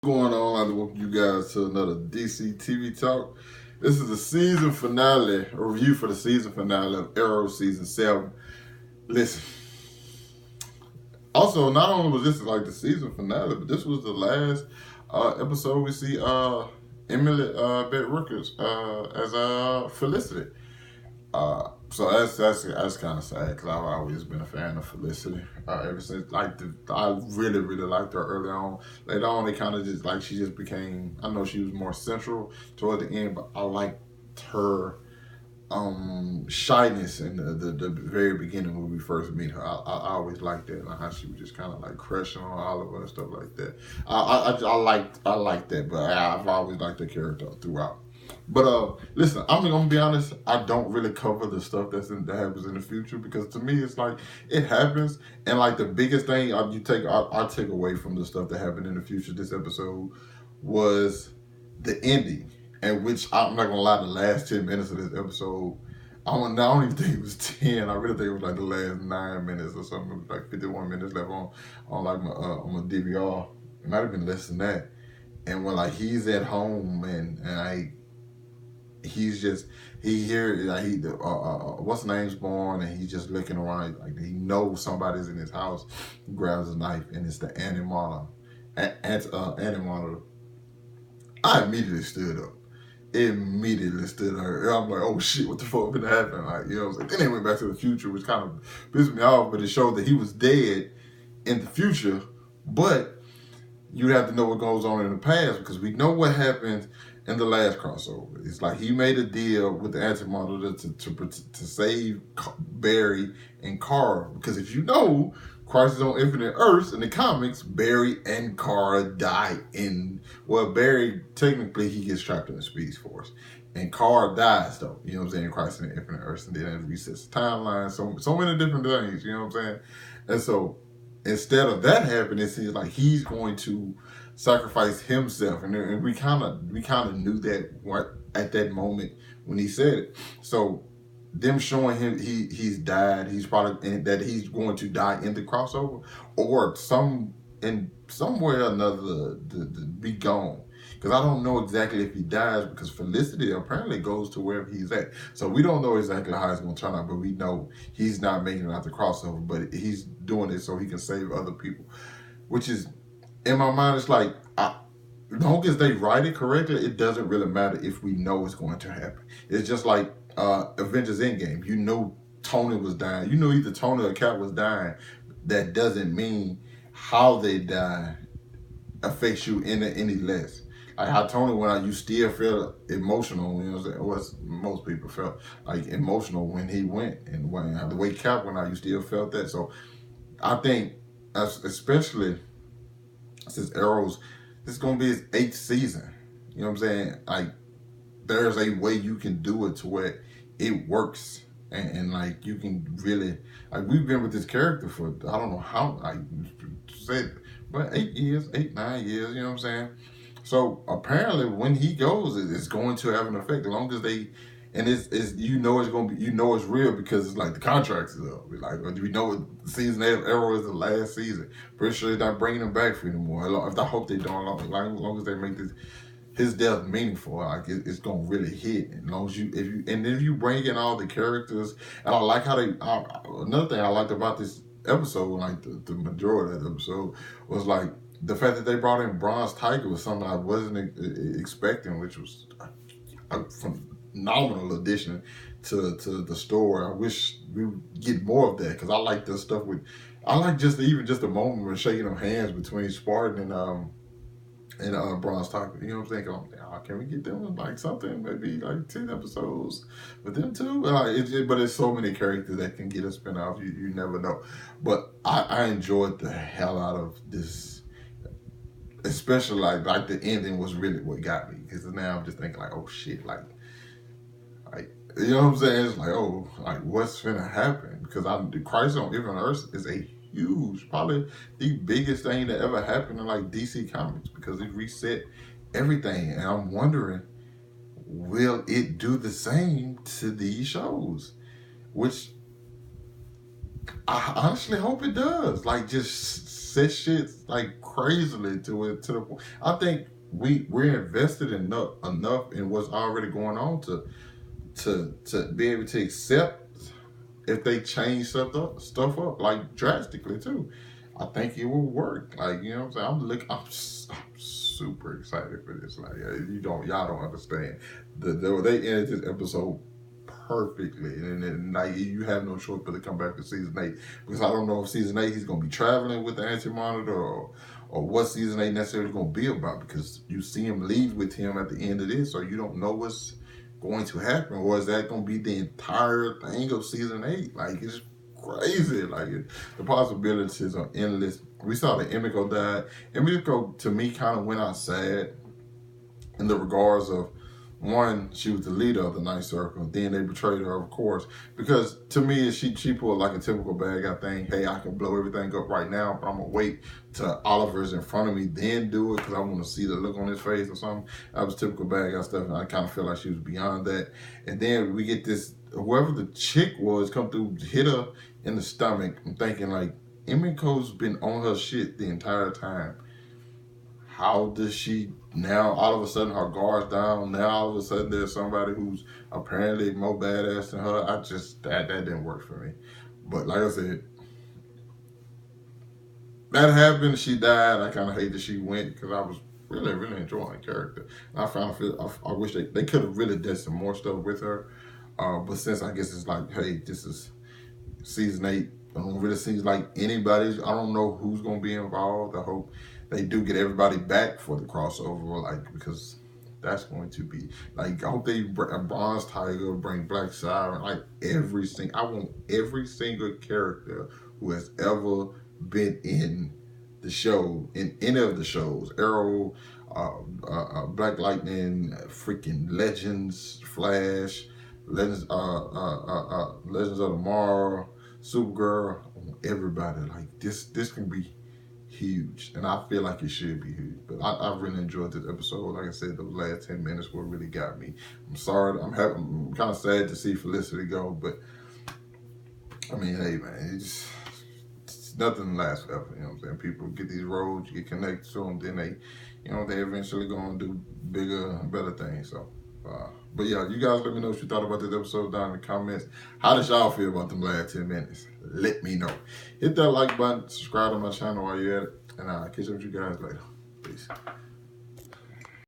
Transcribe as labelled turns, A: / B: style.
A: Going on? I'd like to welcome you guys to another DC TV Talk. This is the season finale, a review for the season finale of Arrow Season 7. Listen, also, not only was this like the season finale, but this was the last episode we see Emily Bett Rooker's as Felicity. So that's kind of sad because I've always been a fan of Felicity ever since. I really liked her early on. Later on, it kind of just she just became. I know she was more central toward the end, but I liked her shyness in the very beginning when we first meet her. I always liked that, like how she was just kind of like crushing on Oliver and stuff like that. I liked that, but I've always liked the character throughout. But listen, I'm gonna be honest. I don't really cover the stuff that happens in the future because to me, it's like it happens, and like the biggest thing I take away from the stuff that happened in the future this episode was the ending, and which I'm not gonna lie, the last 10 minutes of this episode, I don't even think it was 10. I really think it was like the last 9 minutes or something. It was like 51 minutes left on like on my DVR. It might have been less than that. And when like he's at home and he's just what's the name's born, and he's just looking around like he knows somebody's in his house. He grabs a knife and it's the animator. I immediately stood up. I'm like, oh shit, what the fuck been happening? Like, you know what I'm saying? Then they went back to the future, which kind of pissed me off, but it showed that he was dead in the future, but you have to know what goes on in the past because we know what happened in the last crossover. It's like he made a deal with the Anti-Monitor to save Barry and Kara, because if you know, Crisis on Infinite Earths in the comics, Barry and Kara die Barry, technically he gets trapped in the Speed Force. And Kara dies though, you know what I'm saying, Crisis on Infinite Earths, and then it resets the timeline, so many different things, you know what I'm saying? And so instead of that happening, it seems like he's going to sacrifice himself, and we kind of knew that at that moment when he said it. So them showing him he's died, he's probably that he's going to die in the crossover, or somewhere or another to be gone. Because I don't know exactly if he dies, because Felicity apparently goes to wherever he's at. So we don't know exactly how it's going to turn out, but we know he's not making it out the crossover, but he's doing it so he can save other people. Which is, in my mind, it's like, as long as they write it correctly, it doesn't really matter if we know it's going to happen. It's just like Avengers Endgame. You know Tony was dying. You know either Tony or Cap was dying. That doesn't mean how they die affects you any less. Like how Tony went out, you still felt emotional, you know what I'm saying? Most people felt like emotional when he went, and the way Cap went out, you still felt that. So I think, especially since Arrow's, this is going to be his 8th season, you know what I'm saying? Like, there's a way you can do it to where it works, and like you can really, like, we've been with this character for I don't know how, like, but 8 years, 9 years, you know what I'm saying? So apparently when he goes, it's going to have an effect as long as they, and it's it's going to be, it's real, because it's like the contracts is up. Like, we know season 8 of Arrow is the last season. Pretty sure they're not bringing him back for anymore. I hope they don't, as long as they make his death meaningful, like it's gonna really hit. As long as if you bring in all the characters, and I like how another thing I liked about this episode, like the majority of the episode, was like the fact that they brought in Bronze Tiger was something I wasn't expecting, which was a phenomenal addition to the story. I wish we would get more of that, because I like the stuff I like just the moment when shaking of hands between Spartan and Bronze Tiger. You know what I'm saying? Can we get them like something? Maybe like 10 episodes with them too? But it's so many characters that can get a spinoff. You never know. But I enjoyed the hell out of this, especially like the ending was really what got me, because now I'm just thinking like, oh shit, like you know what I'm saying? It's like, oh, like what's finna happen? Because the Crisis on Infinite Earths is a huge, probably the biggest thing that ever happened in like DC Comics, because it reset everything, and I'm wondering, will it do the same to these shows? Which I honestly hope it does. Like, just set shit like crazily to it to the point. I think we're invested enough in what's already going on to be able to accept if they change stuff up like drastically too. I think it will work. Like, you know what I'm saying? I'm super excited for this. Like, y'all don't understand. They ended this episode perfectly, and like you have no choice but to come back to season 8, because I don't know if season 8 he's gonna be traveling with the anti-monitor, or what season 8 necessarily gonna be about, because you see him leave with him at the end of this, so you don't know what's going to happen, or is that gonna be the entire thing of season 8? Like, it's crazy. Like, the possibilities are endless. We saw that Emiko died. Emiko, to me, kind of went out sad in the regards of, one, she was the leader of the Night Circle. Then they betrayed her, of course, because to me, she pulled like a typical bad guy thing. Hey, I can blow everything up right now, but I'm gonna wait till Oliver's in front of me, then do it, because I want to see the look on his face or something. That was typical bad guy stuff, and I kind of feel like she was beyond that. And then we get this, whoever the chick was, come through, hit her in the stomach. I'm thinking, like, Emiko's been on her shit the entire time. How does she now, all of a sudden, her guard's down? Now, all of a sudden, there's somebody who's apparently more badass than her. That didn't work for me. But like I said, that happened. She died. I kind of hate that she went, because I was really, really enjoying the character. And I wish they could have really done some more stuff with her. But since I guess it's like, hey, this is season 8, I don't really seem like anybody's, I don't know who's going to be involved. I hope they do get everybody back for the crossover, like, because that's going to be, like, I hope they bring Bronze Tiger, bring Black Siren, like, I want every single character who has ever been in the show, in any of the shows, Arrow, Black Lightning, freaking Legends, Flash, Legends of Tomorrow, Supergirl, everybody. Like, this can be huge, and I feel like it should be huge. But I really enjoyed this episode. Like I said, those last 10 minutes were really got me. I'm sorry, I'm kind of sad to see Felicity go, but I mean, hey man, it's nothing lasts forever. You know what I'm saying? People get these roles, you get connected to them, then they eventually go and do bigger and better things. So. But yeah, you guys let me know what you thought about this episode down in the comments. How did y'all feel about them last 10 minutes? Let me know. Hit that like button, subscribe to my channel while you're at it, and I'll catch up with you guys later. Peace.